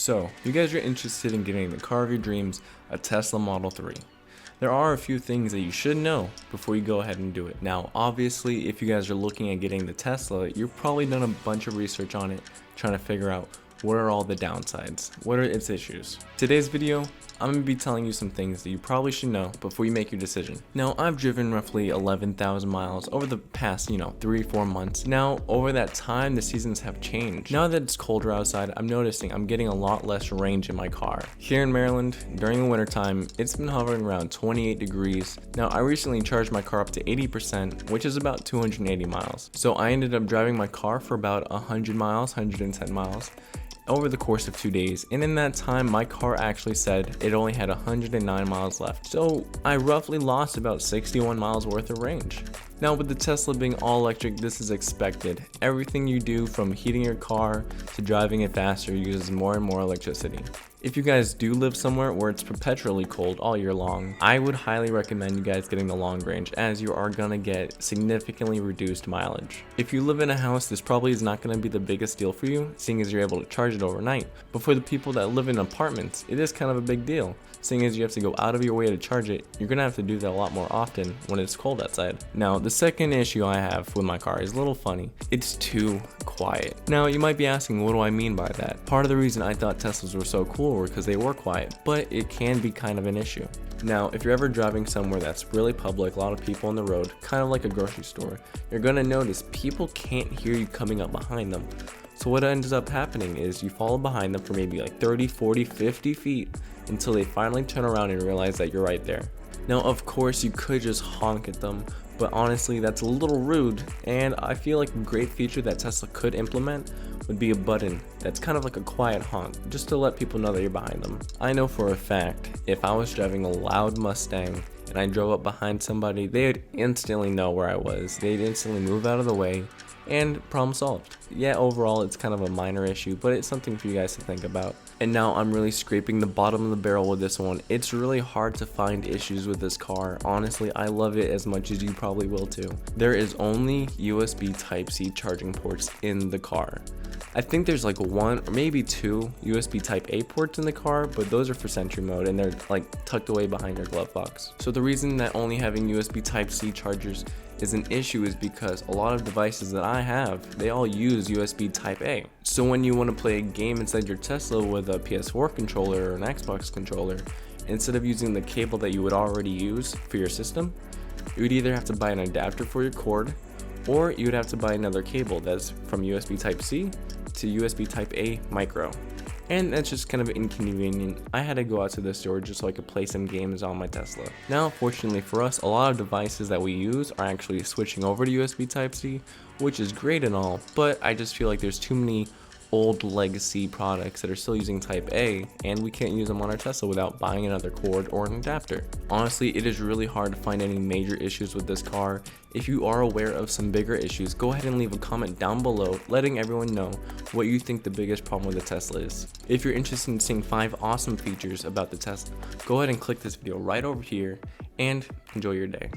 So, you guys are interested in getting the car of your dreams, a Tesla Model 3. There are a few things that you should know before you go ahead and do it. Now, obviously, if you guys are looking at getting the Tesla, you've probably done a bunch of research on it, trying to figure out what are all the downsides, what are its issues. Today's video, I'm going to be telling you some things that you probably should know before you make your decision. Now, I've driven roughly 11,000 miles over the past, 3-4 months. Now, over that time, the seasons have changed. Now that it's colder outside, I'm noticing I'm getting a lot less range in my car. Here in Maryland, during the wintertime, it's been hovering around 28 degrees. Now, I recently charged my car up to 80%, which is about 280 miles. So I ended up driving my car for about 100 miles, 110 miles. Over the course of 2 days, and in that time my car actually said it only had 109 miles left, so I roughly lost about 61 miles worth of range. Now with the Tesla being all electric, this is expected. Everything you do from heating your car to driving it faster uses more and more electricity. If you guys do live somewhere where it's perpetually cold all year long, I would highly recommend you guys getting the long range, as you are gonna get significantly reduced mileage. If you live in a house, this probably is not gonna be the biggest deal for you, seeing as you're able to charge it overnight. But for the people that live in apartments, it is kind of a big deal. Seeing as you have to go out of your way to charge it, you're gonna have to do that a lot more often when it's cold outside. Now, the second issue I have with my car is a little funny. It's too quiet. Now, you might be asking, what do I mean by that? Part of the reason I thought Teslas were so cool were because they were quiet, but it can be kind of an issue. Now, if you're ever driving somewhere that's really public, a lot of people on the road, kind of like a grocery store, you're gonna notice people can't hear you coming up behind them. So what ends up happening is you follow behind them for maybe like 30, 40, 50 feet until they finally turn around and realize that you're right there. Now, of course, you could just honk at them, but honestly, that's a little rude, and I feel like a great feature that Tesla could implement would be a button that's kind of like a quiet honk, just to let people know that you're behind them. I know for a fact, if I was driving a loud Mustang and I drove up behind somebody, they would instantly know where I was. They'd instantly move out of the way, and problem solved. Yeah, overall it's kind of a minor issue, but it's something for you guys to think about. And now I'm really scraping the bottom of the barrel with this one. It's really hard to find issues with this car. Honestly, I love it as much as you probably will too. There is only USB Type-C charging ports in the car. I think there's like one or maybe two USB Type-A ports in the car, but those are for Sentry mode and they're like tucked away behind your glove box. So the reason that only having USB Type-C chargers is an issue is because a lot of devices that I have, they all use USB Type-A. So when you want to play a game inside your Tesla with a PS4 controller or an Xbox controller, instead of using the cable that you would already use for your system, you would either have to buy an adapter for your cord, or you would have to buy another cable that's from USB Type-C to USB Type-A micro. And that's just kind of inconvenient. I had to go out to the store just so I could play some games on my Tesla. Now, fortunately for us, a lot of devices that we use are actually switching over to USB Type-C, which is great and all, but I just feel like there's too many old legacy products that are still using Type-A, and we can't use them on our Tesla without buying another cord or an adapter. Honestly, it is really hard to find any major issues with this car. If you are aware of some bigger issues, go ahead and leave a comment down below letting everyone know what you think the biggest problem with the Tesla is. If you're interested in seeing 5 awesome features about the Tesla, go ahead and click this video right over here and enjoy your day.